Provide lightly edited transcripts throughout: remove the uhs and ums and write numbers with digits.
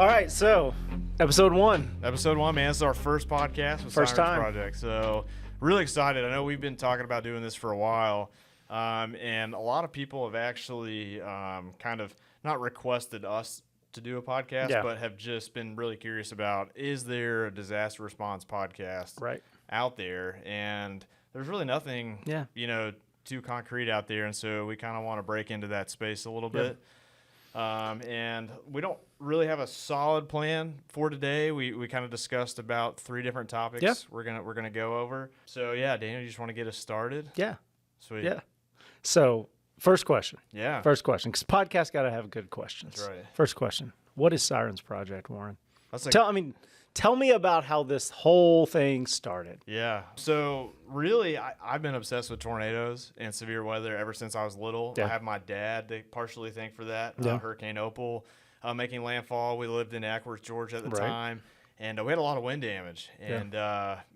All right, so episode 1. Episode 1, man. This is our first podcast with First Sirens time. Project. So really excited. I know we've been talking about doing this for a while, and a lot of people have actually kind of not requested us to do a podcast, but have just been really curious about, is there a disaster response podcast out there? And there's really nothing, too concrete out there, and so we kind of want to break into that space a little bit. And we don't really have a solid plan for today. We kind of discussed about 3 different topics we're gonna go over. So yeah, Daniel, you just want to get us started? Yeah. Sweet. Yeah. So first question. Yeah. First question, because podcasts got to have good questions. That's right. First question. What is Sirens Project, Warren? That's like, Tell me about how this whole thing started. Yeah. So really, I've been obsessed with tornadoes and severe weather ever since I was little. Yeah. I have my dad to partially thank for that. Yeah. Hurricane Opal making landfall. We lived in Ackworth, Georgia at the time, and we had a lot of wind damage. And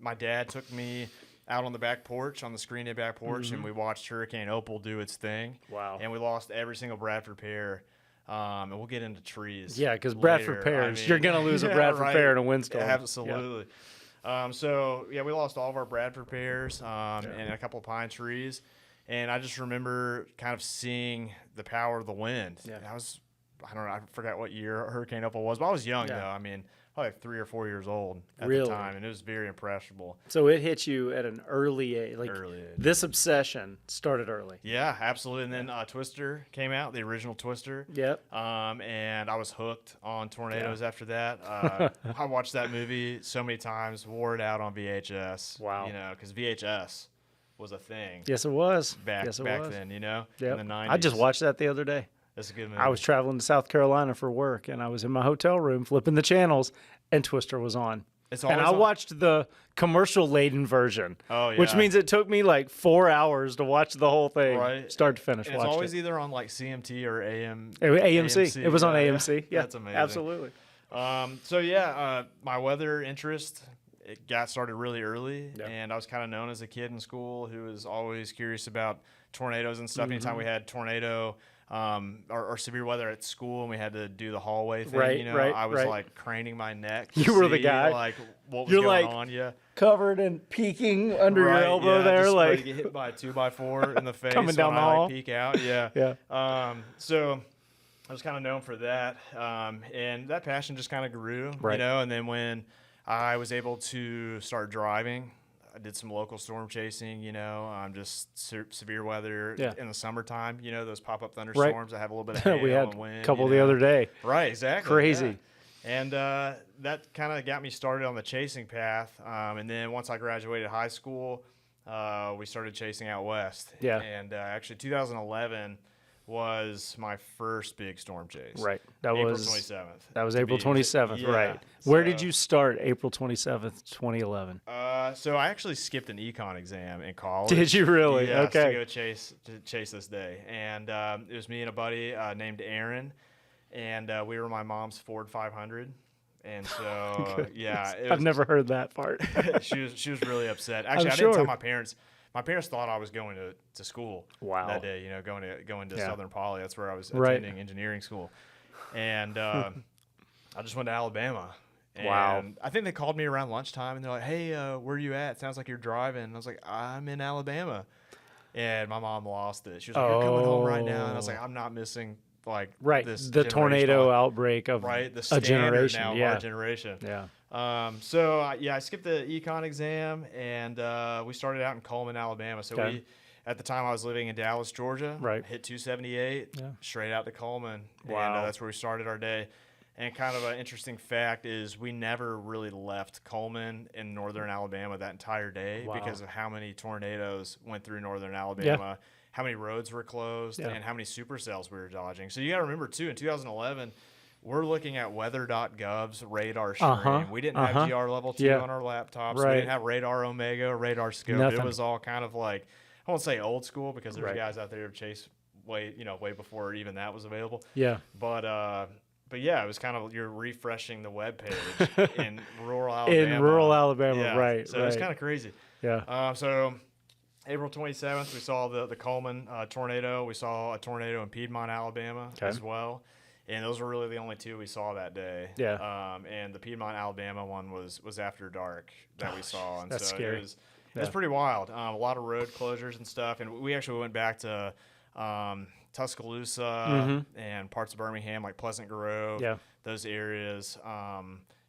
my dad took me out on the back porch, on the screened-in back porch, and we watched Hurricane Opal do its thing. Wow. And we lost every single Bradford pear. And we'll get into trees. Yeah, because Bradford pears, you're going to lose a Bradford pear in a windstorm. Absolutely. Yeah. We lost all of our Bradford pears and a couple of pine trees. And I just remember kind of seeing the power of the wind. Yeah. I don't know, I forgot what year Hurricane Opal was, but I was young, though. I mean, probably like 3 or 4 years old at the time, and it was very impressionable. So it hit you at an early age. Early age. This obsession started early. Yeah, absolutely. And then Twister came out, the original Twister. Yep. And I was hooked on tornadoes after that. I watched that movie so many times, wore it out on VHS. Wow. Because VHS was a thing. Yes, it was. Back then, in the 90s. I just watched that the other day. That's a good movie. I was traveling to South Carolina for work, and I was in my hotel room flipping the channels, and Twister was on. And I watched the commercial-laden version, which means it took me like 4 hours to watch the whole thing, start to finish. And it's always either on like CMT or AMC. It was on AMC. Yeah, that's amazing. Absolutely. My weather interest, it got started really early, and I was kind of known as a kid in school who was always curious about tornadoes and stuff. Anytime we had tornado or severe weather at school and we had to do the hallway thing, I was like craning my neck. You were the guy. Like what was going on. Yeah. Covered and peeking under your elbow there. Just like get hit by a 2x4 in the face coming down the hall. Peek out. Yeah. Yeah. So I was kind of known for that. And that passion just kind of grew, Right. And then when I was able to start driving, I did some local storm chasing, just severe weather in the summertime, those pop-up thunderstorms that have a little bit of hail we had and wind. a couple the other day. Right, exactly. Crazy. Yeah. And that kind of got me started on the chasing path. And then once I graduated high school, we started chasing out west. Yeah. And actually 2011 was my first big storm chase. Right. April 27th. That was April 27th, right. Where did you start April 27th, 2011? So I actually skipped an econ exam in college. Did you really? Yes, okay. To go chase this day. And it was me and a buddy named Aaron, and we were my mom's Ford 500. And so, I've never heard that part. she was really upset. Actually, I didn't tell my parents. My parents thought I was going to school that day, going to Southern Poly. That's where I was attending engineering school. And I just went to Alabama. And I think they called me around lunchtime, and they're like, hey, where are you at? Sounds like you're driving. And I was like, I'm in Alabama. And my mom lost it. She was like, you're coming home right now. And I was like, I'm not missing, this the tornado outbreak of the a generation. Now of our generation. Yeah. I skipped the econ exam, and we started out in Coleman, Alabama. So at the time I was living in Dallas, Georgia. Right. Hit 278, straight out to Coleman. Wow. And that's where we started our day. And kind of an interesting fact is we never really left Coleman in northern Alabama that entire day because of how many tornadoes went through northern Alabama, how many roads were closed, and how many supercells we were dodging. So you got to remember, too, in 2011, we're looking at weather.gov's radar stream. We didn't have GR level 2 on our laptops. Right. We didn't have radar Omega or radar scope. Nothing. It was all kind of like, I won't say old school because there's guys out there who chase way before even that was available. Yeah. But yeah, it was kind of, you're refreshing the web page in rural Alabama. Right. So it was kind of crazy. Yeah. So April 27th, we saw the Coleman tornado. We saw a tornado in Piedmont, Alabama as well. And those were really the only two we saw that day. Yeah. And the Piedmont, Alabama one was after dark that we saw. And that's so scary. It was pretty wild. A lot of road closures and stuff. And we actually went back to Tuscaloosa and parts of Birmingham, like Pleasant Grove, those areas,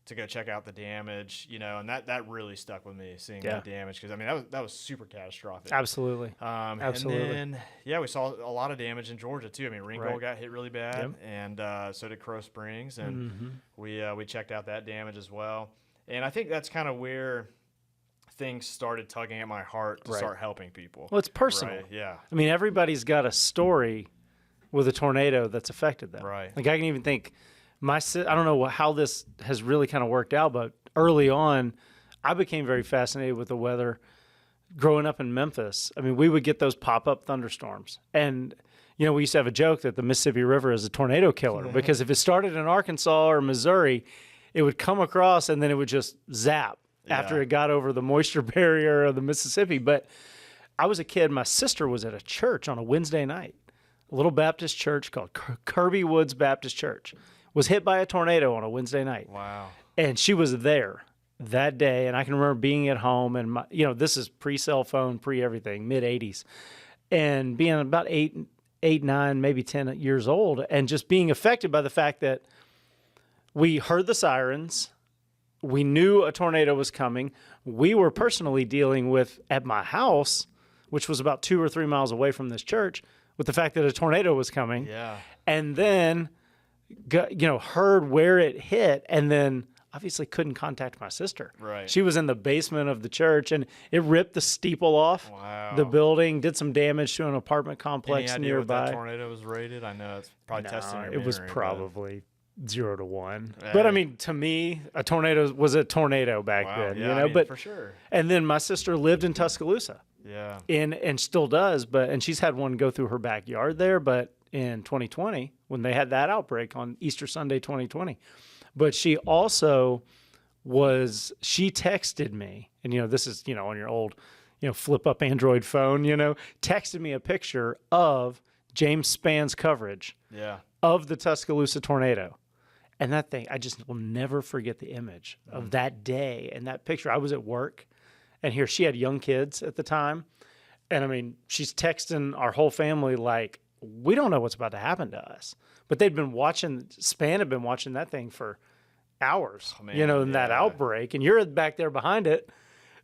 to go check out the damage, and that really stuck with me, seeing that damage, because I mean that was super catastrophic. Absolutely. Absolutely. And then we saw a lot of damage in Georgia too. I mean, Ringgold got hit really bad, and so did Crow Springs, and we checked out that damage as well. And I think that's kind of where things started tugging at my heart to start helping people. Well, it's personal. Right? Yeah. I mean, everybody's got a story with a tornado that's affected them. Right. Like I can even think. I don't know how this has really kind of worked out, but early on, I became very fascinated with the weather growing up in Memphis. I mean, we would get those pop-up thunderstorms. And, we used to have a joke that the Mississippi River is a tornado killer because if it started in Arkansas or Missouri, it would come across and then it would just zap after it got over the moisture barrier of the Mississippi. But I was a kid. My sister was at a church on a Wednesday night, a little Baptist church called Kirby Woods Baptist Church. Was hit by a tornado on a Wednesday night. Wow. And she was there that day. And I can remember being at home and, this is pre-cell phone, pre-everything, mid-'80s. And being about 8, 9, maybe 10 years old and just being affected by the fact that we heard the sirens. We knew a tornado was coming. We were personally dealing with, at my house, which was about 2 or 3 miles away from this church, with the fact that a tornado was coming. Yeah. And then heard where it hit, and then obviously couldn't contact my sister. Right. She was in the basement of the church, and it ripped the steeple off the building, did some damage to an apartment complex Any idea nearby. what that tornado was rated? I know it's probably testing your memory. It was probably 0 to 1. But I mean, to me, a tornado was a tornado back then. Yeah, but for sure. And then my sister lived in Tuscaloosa. Yeah. And still does, and she's had one go through her backyard there, but in 2020 when they had that outbreak on Easter Sunday 2020. But she also she texted me, and this is on your old flip up Android phone, texted me a picture of James Spann's coverage of the Tuscaloosa tornado. And that thing, I just will never forget the image of that day and that picture. I was at work, and here she had young kids at the time, and I mean she's texting our whole family like, we don't know what's about to happen to us. But Span had been watching that thing for hours, in that outbreak. And you're back there behind it.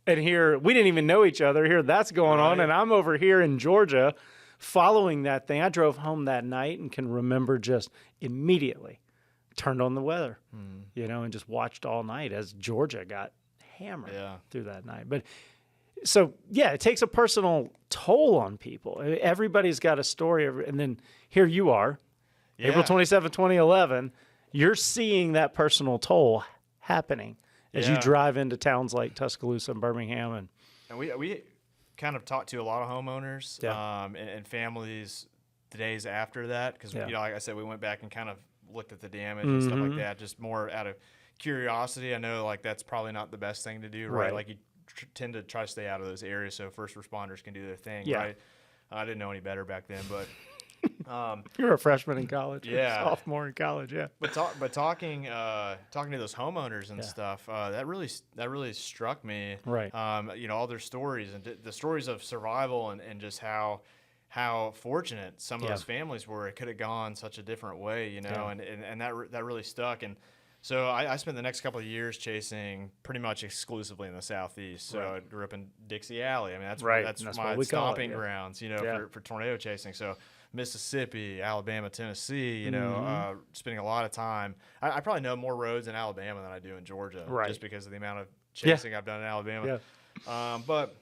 And here, we didn't even know each other. Here, that's going on. And I'm over here in Georgia following that thing. I drove home that night and can remember just immediately turned on the weather, and just watched all night as Georgia got hammered through that night. But so, it takes a personal toll on people. Everybody's got a story. And then here you are, April 27, 2011. You're seeing that personal toll happening as you drive into towns like Tuscaloosa and Birmingham. And we kind of talked to a lot of homeowners and families the days after that. Because, like I said, we went back and kind of looked at the damage and stuff like that, just more out of curiosity. I know, that's probably not the best thing to do, right? Like, you tend to try to stay out of those areas so first responders can do their thing, right? I didn't know any better back then, but you're a freshman in college, sophomore in college, But talking to those homeowners and stuff, that really struck me, right? All their stories and the stories of survival and just how fortunate some of those families were. It could have gone such a different way, and that really stuck. And so I spent the next couple of years chasing pretty much exclusively in the Southeast. So I grew up in Dixie Alley. I mean, that's my stomping grounds, for tornado chasing. So Mississippi, Alabama, Tennessee, spending a lot of time. I probably know more roads in Alabama than I do in Georgia, just because of the amount of chasing I've done in Alabama. But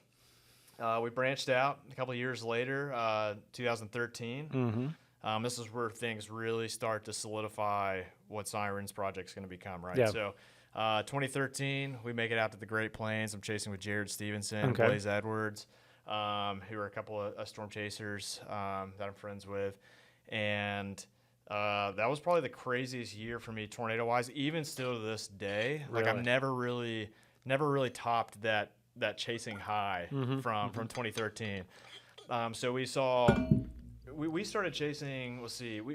we branched out a couple of years later, 2013. This is where things really start to solidify what Sirens Project is going to become, right? So 2013, we make it out to the Great Plains. I'm chasing with Jared Stevenson and Blaze Edwards, who are a couple of storm chasers that I'm friends with. And that was probably the craziest year for me tornado-wise, even still to this day. Like, I've never really topped that chasing high from 2013. So we started chasing,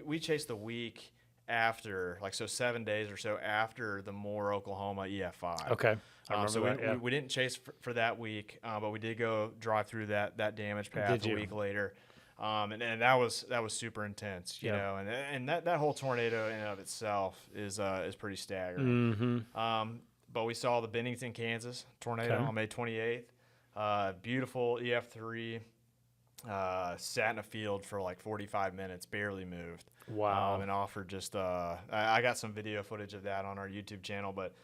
we chased a week after, like, so 7 days or so after the Moore, Oklahoma EF5. Okay. I remember so that, yeah. we didn't chase for that week, but we did go drive through that damage path a week later. And that was super intense, you know, and that whole tornado in and of itself is pretty staggering. Mm-hmm. But we saw the Bennington, Kansas tornado on May 28th. Beautiful EF3. Sat in a field for like 45 minutes, barely moved. Wow. And offered just I got some video footage of that on our YouTube channel, but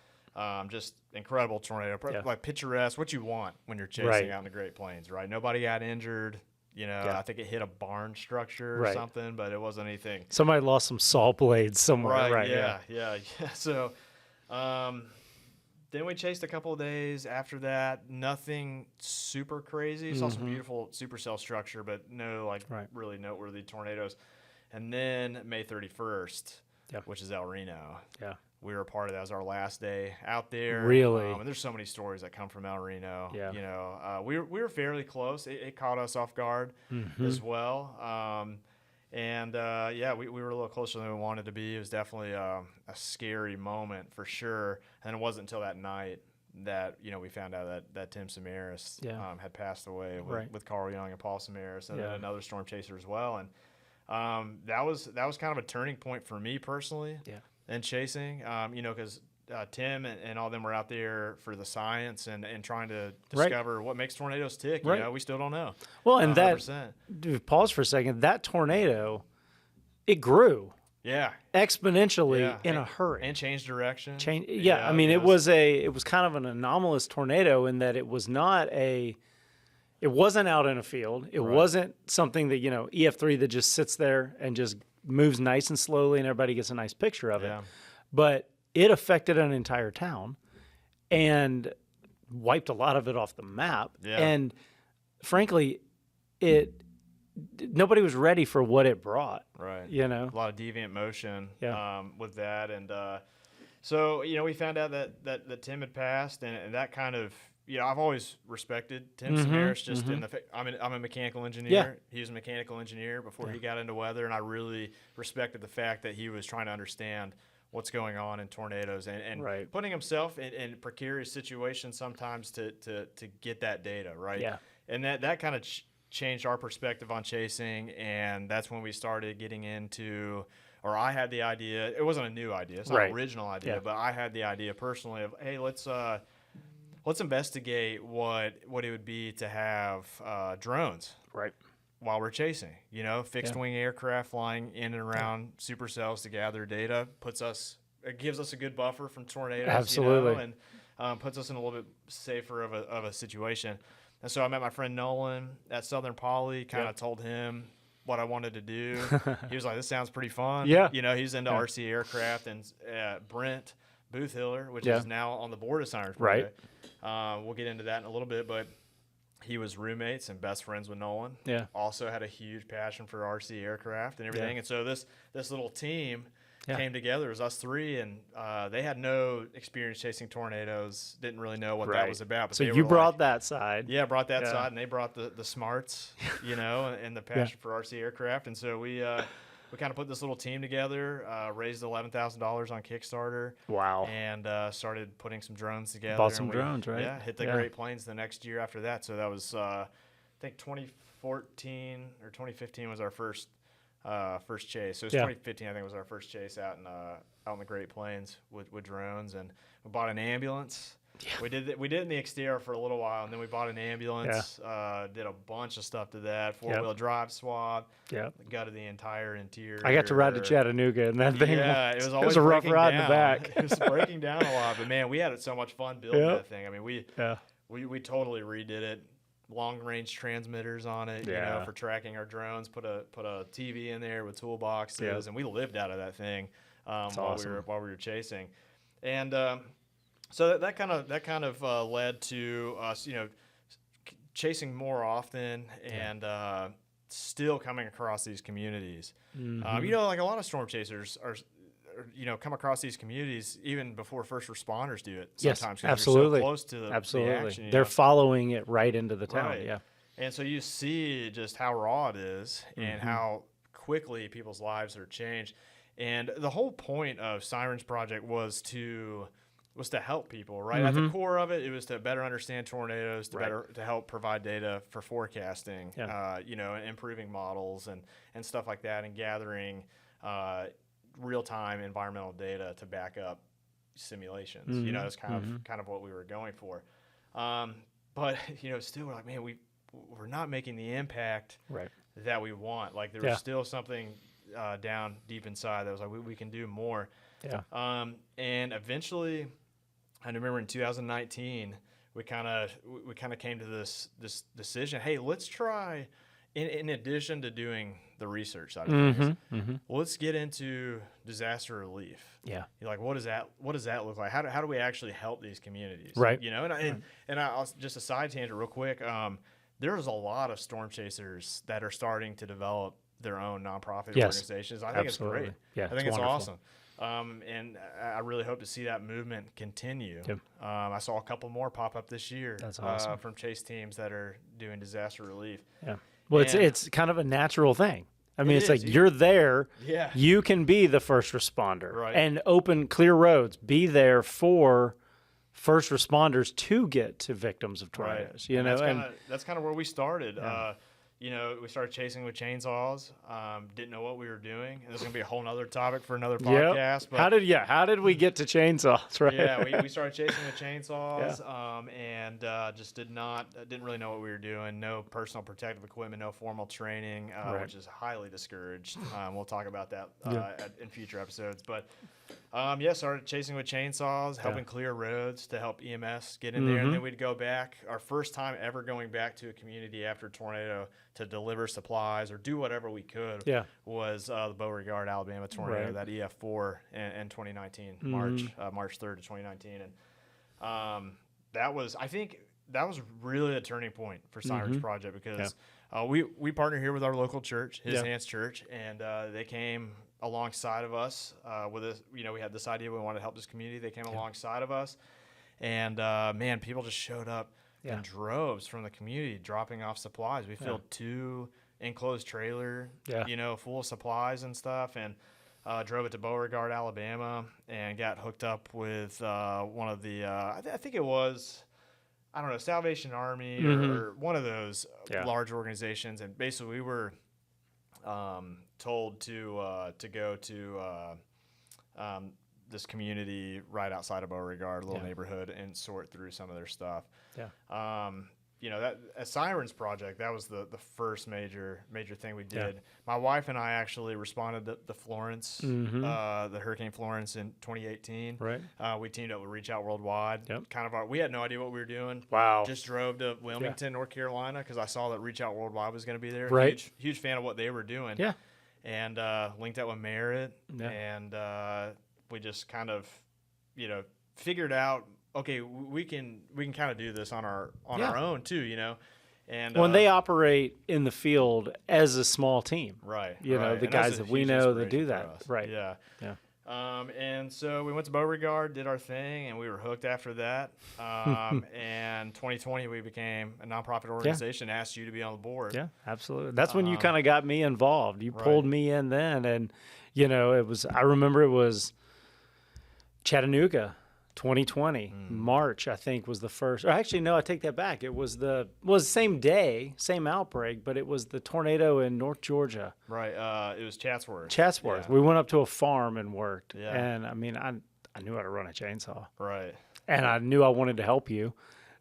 just incredible tornado, like picturesque, what you want when you're chasing out in the Great Plains, right? Nobody got injured. You know, I think it hit a barn structure or something, but it wasn't anything. Somebody lost some saw blades somewhere, right? Yeah. So, then we chased a couple of days after that. Nothing super crazy. Saw some beautiful supercell structure, but no really noteworthy tornadoes. And then May 31st, which is El Reno. Yeah. We were a part of that. It was our last day out there. Really? And there's so many stories that come from El Reno. Yeah. You know, we were fairly close. It caught us off guard as well. We were a little closer than we wanted to be. It was definitely a scary moment for sure. And it wasn't until that night that, you know, we found out that Tim Samaras had passed away with Carl Young and Paul Samaras and then another storm chaser as well. And that was kind of a turning point for me personally. Yeah. And chasing, you know, because Tim and all them were out there for the science and trying to discover what makes tornadoes tick. You know, we still don't know. Well, and 100%. Pause for a second. That tornado, it grew. Yeah. Exponentially in a hurry. And changed direction. I mean, it was kind of an anomalous tornado in that it was not it wasn't out in a field. It wasn't something that, you know, EF3 that just sits there and just moves nice and slowly and everybody gets a nice picture of it. But it affected an entire town and wiped a lot of it off the map. Yeah. And frankly, nobody was ready for what it brought. Right. You know, a lot of deviant motion with that. And so, you know, we found out that Tim had passed and that kind of, you know, I've always respected Tim Samaras just in the I'm a mechanical engineer. Yeah. He was a mechanical engineer before he got into weather, and I really respected the fact that he was trying to understand what's going on in tornadoes and putting himself in precarious situations sometimes to get that data, right? Yeah. And that kind of changed our perspective on chasing, and that's when we started getting into, or I had the idea. It wasn't a new idea; it's not an original idea, but I had the idea personally of, hey, let's investigate what it would be to have drones while we're chasing. You know, fixed wing aircraft flying in and around supercells to gather data it gives us a good buffer from tornadoes. Absolutely, you know, and puts us in a little bit safer of a situation. And so I met my friend Nolan at Southern Poly. Kind of told him what I wanted to do. He was like, "This sounds pretty fun." Yeah, you know, he's into RC aircraft, and Brent Boothhiller, which is now on the board of Sirens Project. We'll get into that in a little bit, but he was roommates and best friends with Nolan. Yeah. Also had a huge passion for RC aircraft and everything. Yeah. And so this little team came together. It was us three, and they had no experience chasing tornadoes, didn't really know what that was about. But so you brought that side. Yeah, brought that side, and they brought the smarts, you know, and the passion for RC aircraft. And so we kind of put this little team together, raised $11,000 on Kickstarter. Wow. And started putting some drones together. Bought some drones, right? Yeah, hit the Great Plains the next year after that. So that was, I think 2014 or 2015 was our first chase. So it was 2015, I think, was our first chase out in the Great Plains with drones. And we bought an ambulance. Yeah. We did it in the exterior for a little while, and then we bought an ambulance. Did a bunch of stuff to that. 4-wheel drive swab. Yeah. Gutted the entire interior. I got to ride to Chattanooga, and that thing. Yeah, it was a rough ride in the back. It was breaking down a lot, but man, we had so much fun building that thing. I mean, we totally redid it. Long range transmitters on it, you know, for tracking our drones. Put a TV in there with toolboxes, and we lived out of that thing while we were chasing, and. So that kind of led to us, you know, chasing more often and still coming across these communities. Mm-hmm. You know, like a lot of storm chasers are, you know, come across these communities even before first responders do it. Sometimes, yes, absolutely. You're so close to the action. They're following it right into the town. Yeah, and so you see just how raw it is and how quickly people's lives are changed. And the whole point of Sirens Project was to help people, right? At the core of it, it was to better understand tornadoes, to help provide data for forecasting, and improving models and stuff like that, and gathering real-time environmental data to back up simulations. That's kind of what we were going for. But still we're like, man, we're not making the impact that we want. Like there was still something down deep inside that was like, we can do more. Yeah. And eventually, I remember in 2019, we kind of came to this decision. Hey, let's try, in addition to doing the research side of things, let's get into disaster relief. Yeah. You're like, what does that look like? How do we actually help these communities? Right. And I'll just a side tangent real quick. There's a lot of storm chasers that are starting to develop their own nonprofit organizations. I think it's great. Yeah, I think it's awesome. And I really hope to see that movement continue. Yep. I saw a couple more pop up this year. That's awesome. From Chase teams that are doing disaster relief. Yeah. Well, it's kind of a natural thing. I mean, it's like you're there. Yeah. You can be the first responder and open clear roads. Be there for first responders to get to victims of tornadoes. That's kind of where we started. Yeah. We started chasing with chainsaws. Didn't know what we were doing. And this is gonna be a whole nother topic for another podcast. But how did we get to chainsaws? Right. Yeah, we started chasing with chainsaws, and just didn't really know what we were doing. No personal protective equipment, no formal training, which is highly discouraged. We'll talk about that in future episodes. But started chasing with chainsaws, helping clear roads to help EMS get in there, and then we'd go back. Our first time ever going back to a community after a tornado to deliver supplies or do whatever we could was the Beauregard, Alabama tornado, that EF4 in 2019, March 3rd of 2019. And that was really a turning point for Sirens Project because we partner here with our local church, His Hands Church, and they came alongside of us with us. We had this idea we wanted to help this community. They came alongside of us, and man, people just showed up in droves from the community, dropping off supplies. We filled 2 enclosed trailer, full of supplies and stuff, and drove it to Beauregard, Alabama, and got hooked up with one of the I think it was, I don't know, Salvation Army or one of those large organizations. And basically we were told to go to this community right outside of Beauregard, a little neighborhood, and sort through some of their stuff. Yeah. That a Sirens Project, that was the first major thing we did. Yeah. My wife and I actually responded to the Florence, the Hurricane Florence in 2018. Right. We teamed up with Reach Out Worldwide. Yep. We had no idea what we were doing. Wow. Just drove to Wilmington, North Carolina, because I saw that Reach Out Worldwide was going to be there. Right. Huge fan of what they were doing. Yeah. And linked up with Merritt, and we just kind of, figured out, okay, we can kind of do this on our own too, And when they operate in the field as a small team, right? The guys that we know that do that, right? Yeah. And so we went to Beauregard, did our thing, and we were hooked after that. And 2020, we became a nonprofit organization. Asked you to be on the board. Yeah, absolutely. That's when you kind of got me involved. You pulled me in then, and it was. I remember it was Chattanooga. 2020, March, I think, was the first. Or actually, no, I take that back. It was the same day, same outbreak, but it was the tornado in North Georgia. Right. It was Chatsworth. Yeah. We went up to a farm and worked. Yeah. And I mean, I knew how to run a chainsaw. Right. And I knew I wanted to help you.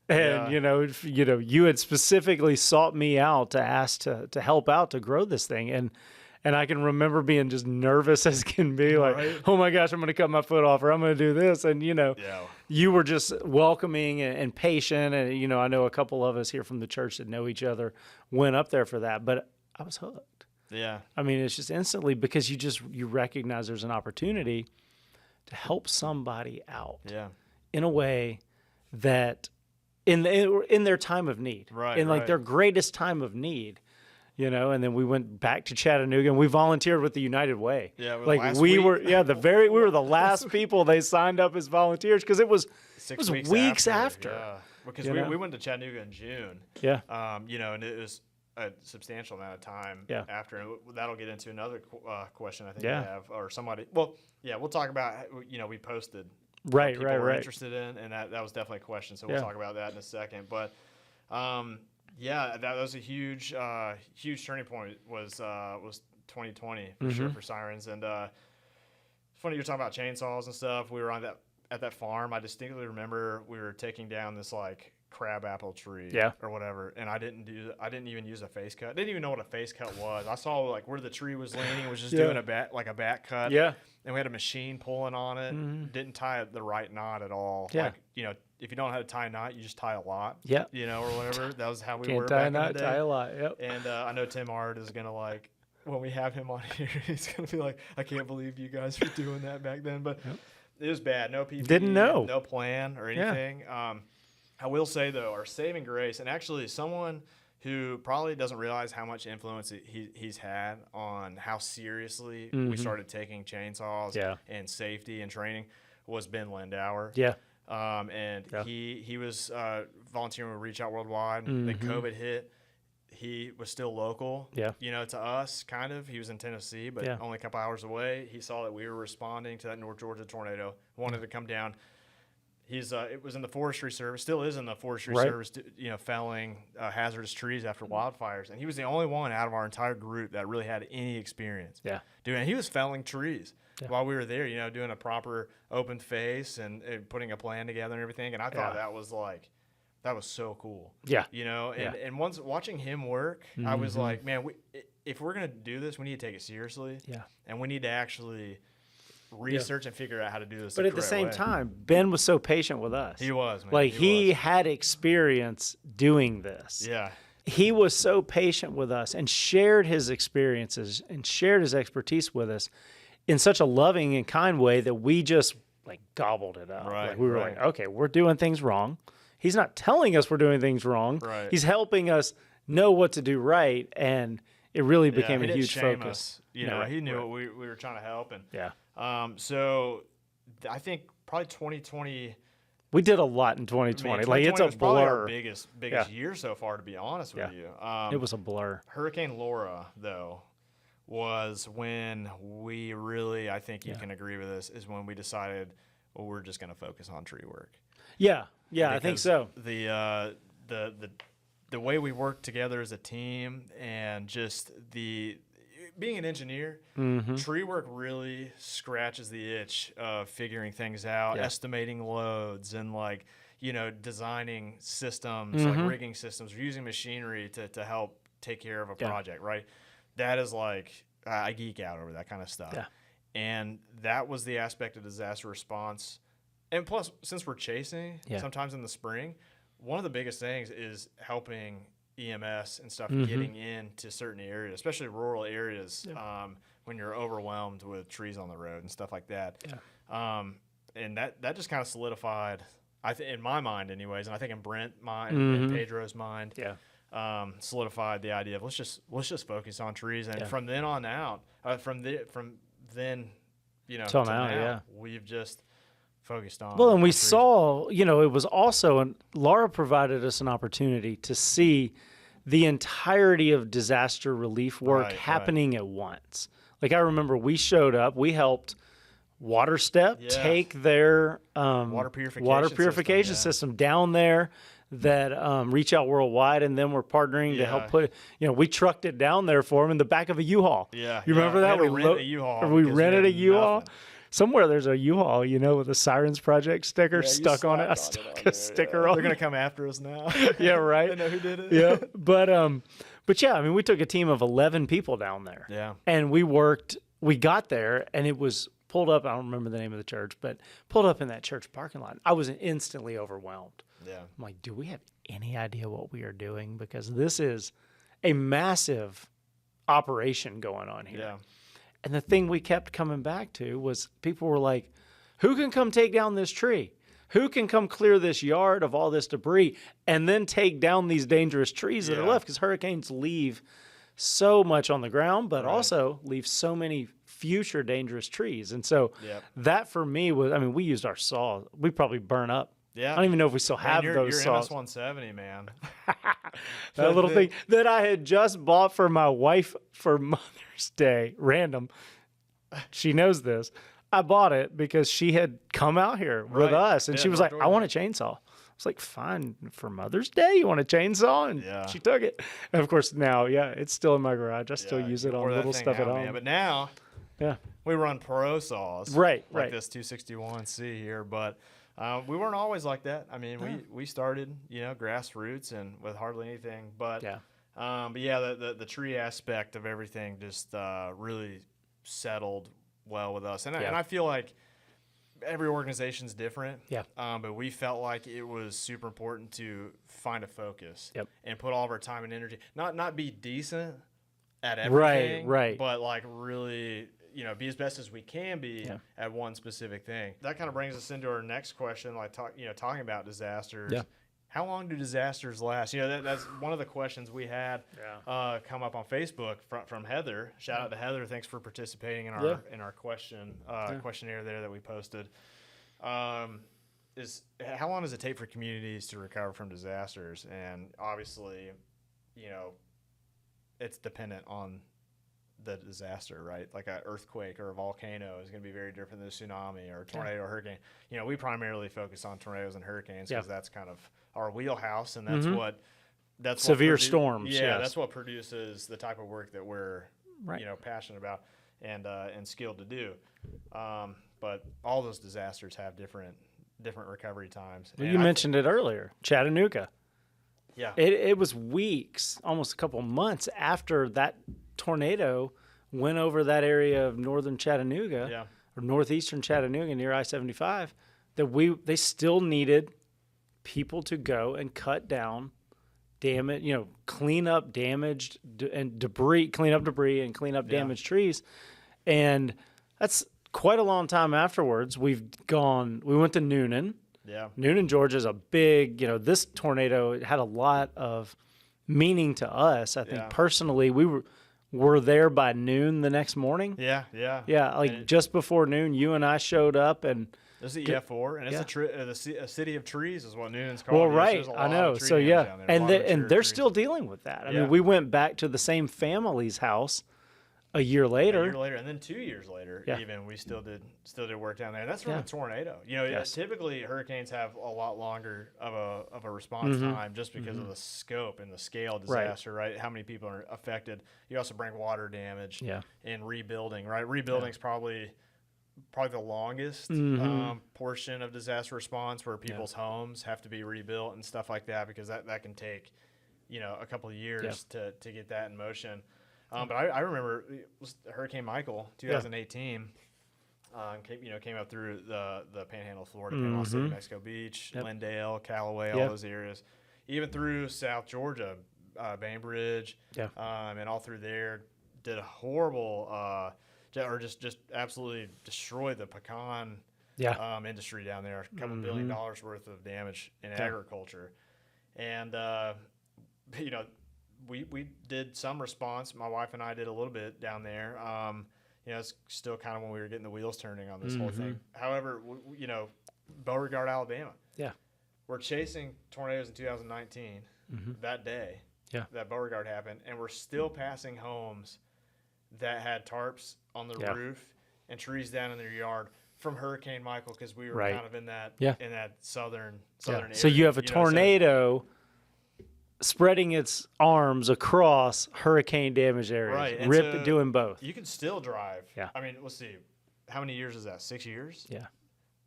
And you had specifically sought me out to ask to help out to grow this thing. And I can remember being just nervous as can be, like, oh my gosh, I'm going to cut my foot off, or I'm going to do this. And, you were just welcoming and patient. And, I know a couple of us here from the church that know each other went up there for that. But I was hooked. Yeah. I mean, it's just instantly because you recognize there's an opportunity to help somebody out in a way that in their time of need, their greatest time of need. And then we went back to Chattanooga and we volunteered with the United Way. Yeah, we were the last people they signed up as volunteers because it was weeks after. Yeah. Because we went to Chattanooga in June. Yeah. And it was a substantial amount of time Yeah. after. And that'll get into another question I think Yeah. you have, or somebody. Well, yeah, we'll talk about, we posted Right, what people were right. interested in, and that was definitely a question. So Yeah. we'll talk about that in a second. But yeah, that was a huge turning point. Was 2020 for sure for Sirens. And it's funny you're talking about chainsaws and stuff. We were at that farm. I distinctly remember we were taking down this like crabapple tree or whatever, and I didn't even use a face cut. I didn't even know what a face cut was. I saw like where the tree was leaning was just doing a back cut. Yeah. And we had a machine pulling on it. Didn't tie the right knot at all. Yeah. Like, if you don't know how to tie a knot, you just tie a lot. Yeah. Or whatever. That was how we Can't were tie back a in the knot, day. tie a lot. Yep. And I know Tim Ard is gonna like, when we have him on here, he's gonna be like, I can't believe you guys were doing that back then. But it was bad. No PPE. Didn't know. No plan or anything. I will say though, our saving grace, and actually someone who probably doesn't realize how much influence he's had on how seriously we started taking chainsaws and safety and training, was Ben Lindauer. Yeah. And he was volunteering with Reach Out Worldwide. Then COVID hit. He was still local, to us, kind of. He was in Tennessee, but only a couple hours away. He saw that we were responding to that North Georgia tornado, wanted to come down. It was in the Forestry Service, still is in the Forestry Service, felling hazardous trees after wildfires. And he was the only one out of our entire group that really had any experience. Yeah. He was felling trees while we were there, doing a proper open face and putting a plan together and everything. And I thought that was so cool. Yeah. And once watching him work, I was like, man, if we're going to do this, we need to take it seriously. Yeah. And we need to actually research and figure out how to do this. But at the same time, Ben was so patient with us. He was, man. Like he had experience doing this. Yeah. He was so patient with us and shared his experiences and shared his expertise with us in such a loving and kind way that we just like gobbled it up. Right. Like we were like, okay, we're doing things wrong. He's not telling us we're doing things wrong. Right. He's helping us know what to do right, and it really became a huge focus. Us. He knew what we were trying to help, and so I think probably 2020. We did a lot in 2020. Like it's a blur. Probably our biggest year so far, to be honest with you. It was a blur. Hurricane Laura, though, was when we really, I think you can agree with this, is when we decided, well, we're just going to focus on tree work. Yeah, I think so. The way we work together as a team, and just being an engineer, tree work really scratches the itch of figuring things out, estimating loads, and designing systems, like rigging systems, or using machinery to help take care of a project, right? That is I geek out over that kind of stuff. Yeah. And that was the aspect of disaster response. And plus, since we're chasing, sometimes in the spring, one of the biggest things is helping EMS and stuff getting into certain areas, especially rural areas, when you're overwhelmed with trees on the road and stuff like that. Yeah. And that just kind of solidified, in my mind anyways, and I think in Brent's mind and Pedro's mind, solidified the idea of let's just focus on trees. And from then on out, from then till now, we've just focused on. Well, and we saw, it was also, and Laura provided us an opportunity to see the entirety of disaster relief work happening at once. Like I remember we showed up, we helped WaterStep take their water purification system down there that Reach Out Worldwide, and then we're partnering to help put, we trucked it down there for them in the back of a U-Haul. Yeah. You remember that? We rented a U-Haul. We rented a U-Haul. Somewhere there's a U-Haul, with a Sirens Project sticker stuck on it. I stuck a sticker on it. They're going to come after us now. Yeah, right. They know who did it. Yeah. But yeah, I mean, we took a team of 11 people down there. Yeah. And we got there, and it was pulled up. I don't remember the name of the church, but pulled up in that church parking lot. I was instantly overwhelmed. Yeah. I'm like, do we have any idea what we are doing? Because this is a massive operation going on here. Yeah. And the thing we kept coming back to was people were like, who can come take down this tree? Who can come clear this yard of all this debris and then take down these dangerous trees that are left? Because hurricanes leave so much on the ground, but also leave so many future dangerous trees. And so that for me was, I mean, we used our saw. We probably burn up. Yeah. I don't even know if we still have those your saws. MS-170, man. That little thing that I had just bought for my wife for Mother's Day, random. She knows this. I bought it because she had come out here with us, and she was like, I want a chainsaw. I was like, fine, for Mother's Day, you want a chainsaw? And she took it. And of course, now, it's still in my garage. I still use it on little stuff at home. But now, we run pro saws. Like this 261C here. But we weren't always like that. I mean, we started, grassroots and with hardly anything. But, the tree aspect of everything just really settled well with us. And I feel like every organization's different. But we felt like it was super important to find a focus and put all of our time and energy, not be decent at everything, but like really, be as best as we can be at one specific thing. That kind of brings us into our next question, like talking about disasters. How long do disasters last? That's one of the questions we had come up on Facebook from Heather. Shout out to Heather. Thanks for participating in our questionnaire there that we posted. Is how long does it take for communities to recover from disasters? And obviously, it's dependent on the disaster, right? Like an earthquake or a volcano is going to be very different than a tsunami or a tornado or hurricane. We primarily focus on tornadoes and hurricanes because that's kind of our wheelhouse, and that's severe storms. That's what produces the type of work that we're passionate about and skilled to do. But all those disasters have different recovery times. Well, you mentioned it earlier, Chattanooga. Yeah, it was weeks, almost a couple months after that tornado went over that area of northern Chattanooga or northeastern Chattanooga near I-75 that they still needed people to go and cut down damage, clean up damaged and debris, clean up damaged trees. And that's quite a long time afterwards. We went to Noonan. Noonan, Georgia is a big, this tornado had a lot of meaning to us. I think personally, we were there by noon the next morning. Like just before noon, you and I showed up, and this is the EF4, and it's a city of trees is what Noonan's called. Well, right, I know. So and they're still dealing with that. I mean, we went back to the same family's house a year later, and then 2 years later, even we still did work down there. And that's from a tornado. Typically hurricanes have a lot longer of a response time just because of the scope and the scale of disaster, right? How many people are affected? You also bring water damage and rebuilding, right? Rebuilding's probably the longest portion of disaster response, where people's homes have to be rebuilt and stuff like that, because that can take a couple of years to get that in motion. But I remember it was Hurricane Michael, 2018. Came up through the Panhandle of Florida, Panama City, Mexico Beach, Glendale, Callaway, all those areas, even through South Georgia, Bainbridge, and all through there. Did a horrible, or just absolutely destroyed the pecan industry down there. A couple $1 billion worth of damage in agriculture, and we did some response. My wife and I did a little bit down there. It's still kind of when we were getting the wheels turning on this whole thing. However, Beauregard, Alabama. We're chasing tornadoes in 2019 that day that Beauregard happened, and we're still passing homes that had tarps on the roof and trees down in their yard from Hurricane Michael, because we were kind of in that southern area. So you have a tornado spreading its arms across hurricane damaged areas, doing both. You can still drive. I mean, let's see, how many years is that? 6 years?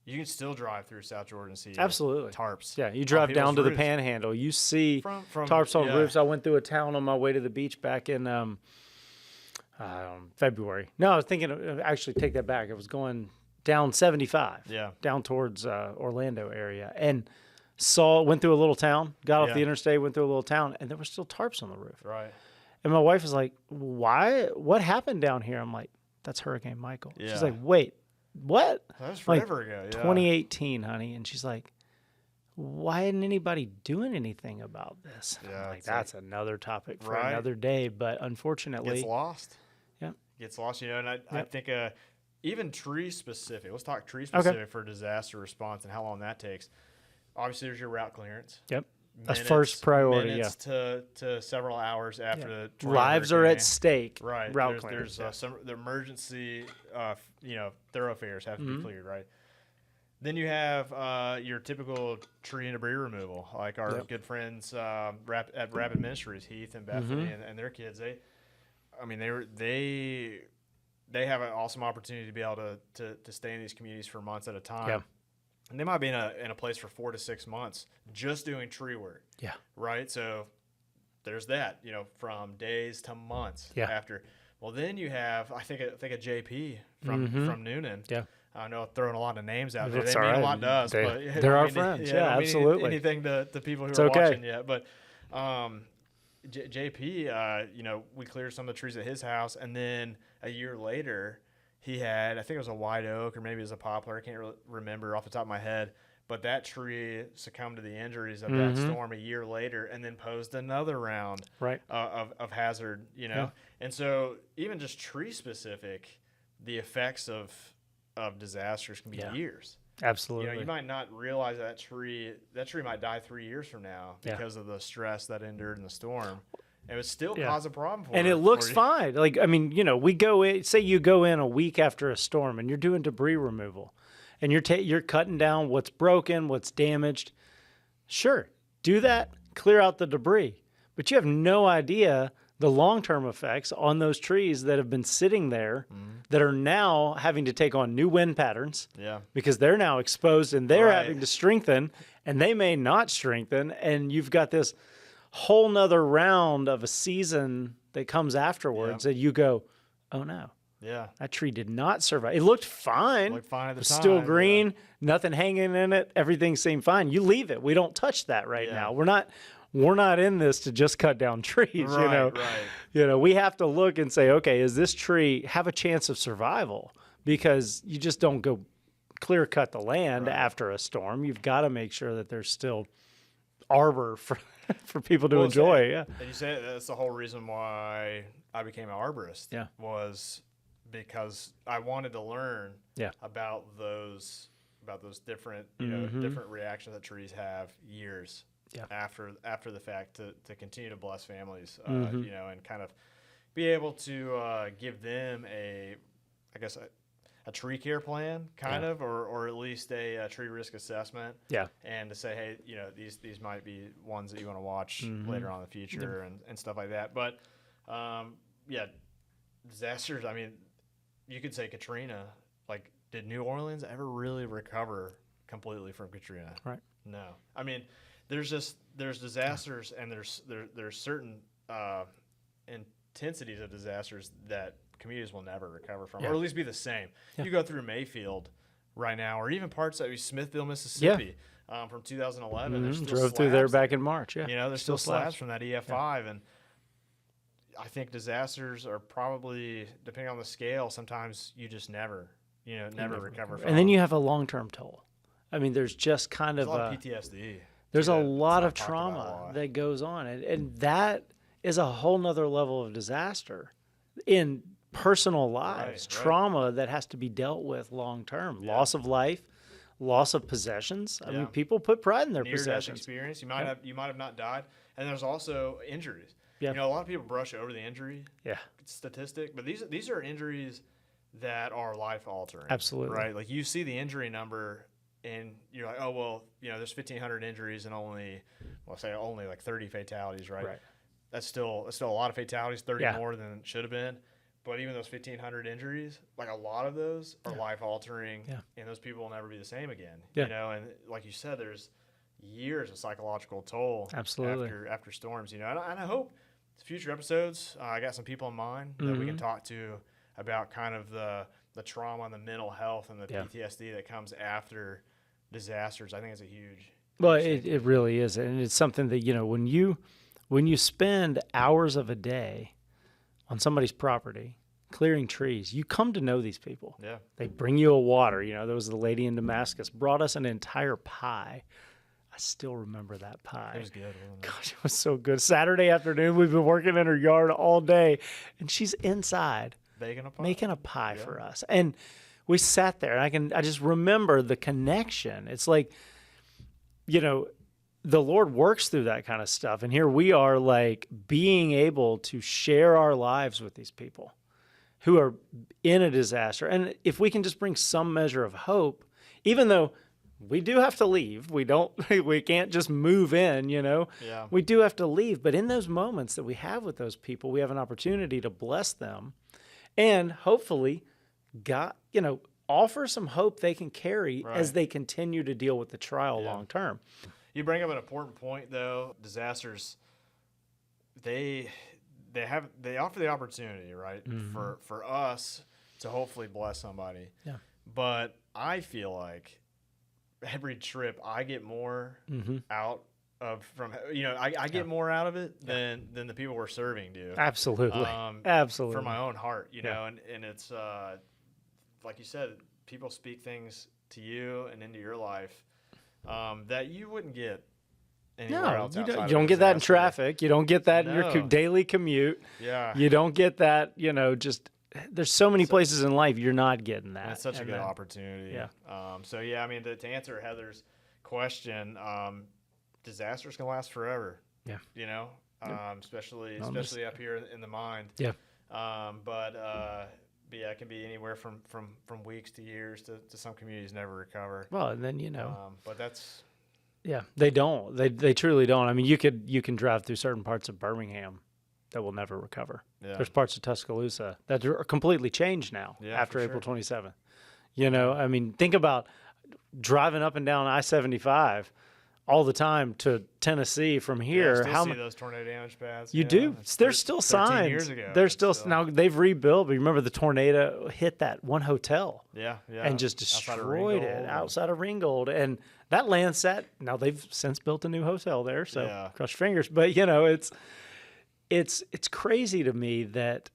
You can still drive through South Georgia and see tarps. You drive down to the Panhandle, you see from tarps on roofs. I went through a town on my way to the beach back in February. No, I was thinking, actually take that back. I was going down 75, down towards Orlando area, and went through a little town, got off the interstate, went through a little town, and there were still tarps on the roof. Right. And my wife was like, "Why? What happened down here?" I'm like, "That's Hurricane Michael." She's like, "Wait, what?" That was forever ago. 2018, honey. And she's like, "Why isn't anybody doing anything about this?" I'm like, that's another topic for another day. But unfortunately, gets lost. Gets lost. And I think even tree specific. Let's talk tree specific for disaster response and how long that takes. Obviously, there's your route clearance. first priority, minutes to several hours after the tornado lives are at stake. Right. There's the emergency, thoroughfares have to be cleared, right? Then you have your typical tree and debris removal, like our good friends at Rapid Ministries, Heath and Bethany and their kids. They have an awesome opportunity to be able to stay in these communities for months at a time. Yeah. And they might be in a place for 4 to 6 months just doing tree work. Yeah. Right. So there's that, from days to months after. Well, then you have, I think of JP from Noonan. Yeah. I know I'm throwing a lot of names out there. That's They mean right. a lot to us, but they're our friends. Yeah, absolutely. Anything to people who are watching yet, but JP, we cleared some of the trees at his house, and then a year later, he had, I think it was a white oak or maybe it was a poplar. I can't really remember off the top of my head, but that tree succumbed to the injuries of that storm a year later, and then posed another round of hazard. And so even just tree specific, the effects of disasters can be years. Absolutely. You might not realize that tree might die 3 years from now because of the stress that endured in the storm. It would still cause a problem for and it looks fine. Like, we go in, say you go in a week after a storm and you're doing debris removal and you're cutting down what's broken, what's damaged. Sure, do that, clear out the debris. But you have no idea the long-term effects on those trees that have been sitting there that are now having to take on new wind patterns because they're now exposed and they're having to strengthen, and they may not strengthen, and you've got this whole nother round of a season that comes afterwards and you go, oh no. Yeah. That tree did not survive. It looked fine. At the time. Still green, nothing hanging in it. Everything seemed fine. You leave it. We don't touch that right now. We're not in this to just cut down trees, Right. We have to look and say, okay, does this tree have a chance of survival? Because you just don't go clear cut the land after a storm. You've got to make sure that there's still arbor for people to enjoy. And you say that's the whole reason why I became an arborist. Was because I wanted to learn about those different different reactions that trees have years after the fact to continue to bless families, and kind of be able to give them a tree care plan, or at least a tree risk assessment. And to say, hey, these might be ones that you want to watch later on in the future and stuff like that. But disasters. I mean, you could say Katrina. Like, did New Orleans ever really recover completely from Katrina? Right. No. I mean, there's disasters and there's certain intensities of disasters that communities will never recover from, or at least be the same. You go through Mayfield right now, or even parts of Smithville, Mississippi, from 2011. There's still drove through there back in March. There's still slabs from that EF5, and I think disasters are probably, depending on the scale, sometimes you just never recover from. And then you have a long-term toll. I mean, there's just kind of a lot of PTSD. There's a lot of trauma that goes on, and that is a whole nother level of disaster in personal lives. Trauma that has to be dealt with long-term. Loss of life, loss of possessions. I mean, people put pride in their possessions. Experience. You might have not died, and there's also injuries. A lot of people brush over the injury statistic, but these are injuries that are life-altering. Absolutely. Right? Like, you see the injury number, and you're like, oh, well, there's 1,500 injuries and only like 30 fatalities, right? That's still a lot of fatalities, 30 more than it should have been. But even those 1,500 injuries, like, a lot of those are life-altering, and those people will never be the same again. And like you said, there's years of psychological toll after storms, and I hope future episodes, I got some people in mind that we can talk to about kind of the trauma and the mental health and the PTSD that comes after disasters. I think it's a huge it really is, and it's something that when you spend hours of a day on somebody's property clearing trees, you come to know these people. They bring you a water. There was the lady in Damascus brought us an entire pie. I still remember that pie. It was good, wasn't it? Gosh, it was so good. Saturday afternoon, we've been working in her yard all day, and she's inside making a pie for us. And we sat there, and I just remember the connection. It's like, the Lord works through that kind of stuff. And here we are, like, being able to share our lives with these people who are in a disaster. And if we can just bring some measure of hope, even though we do have to leave, we can't just move in, Yeah. We do have to leave. But in those moments that we have with those people, we have an opportunity to bless them and hopefully offer some hope they can carry as they continue to deal with the trial long term. You bring up an important point, though. Disasters, they offer the opportunity, right, for us to hopefully bless somebody. Yeah. But I feel like every trip I get more out of I get more out of it than the people we're serving do. Absolutely. Absolutely. For my own heart, know, and it's like you said, people speak things to you and into your life that you wouldn't get anywhere else. You don't get that in traffic. You don't get that in your daily commute. Yeah. You don't get that, just there's so many places in life you're not getting that. That's such a good opportunity. Yeah. I mean, to answer Heather's question, disasters can last forever. Yeah. Especially up here in the mind. Yeah. But yeah, it can be anywhere from weeks to years to some communities never recover. Well, and then but that's they don't. They truly don't. I mean, you can drive through certain parts of Birmingham that will never recover. Yeah. There's parts of Tuscaloosa that are completely changed now after April 27th. I mean, think about driving up and down I-75 all the time to Tennessee from here. How see those tornado damage paths? You do. There's still signs. Years ago. There's still now they've rebuilt. But you remember the tornado hit that one hotel. Yeah. And just destroyed it outside of Ringgold. And that Landsat. Now they've since built a new hotel there. So cross your fingers. But it's crazy to me that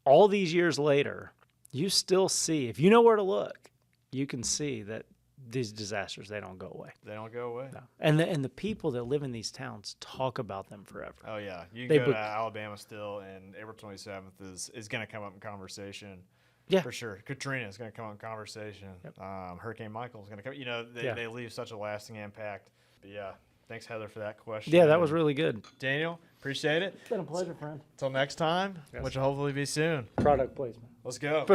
all these years later, you still see, if you know where to look, you can see that these disasters, they don't go away. They don't go away. No. And the people that live in these towns talk about them forever. Oh, yeah. You go to Alabama still, and April 27th is going to come up in conversation. Yeah. For sure. Katrina is going to come up in conversation. Yep. Hurricane Michael is going to come. They leave such a lasting impact. But, yeah, thanks, Heather, for that question. Yeah, that was really good. Daniel, appreciate it. It's been a pleasure, friend. Until next time, which will hopefully be soon. Product placement. Let's go.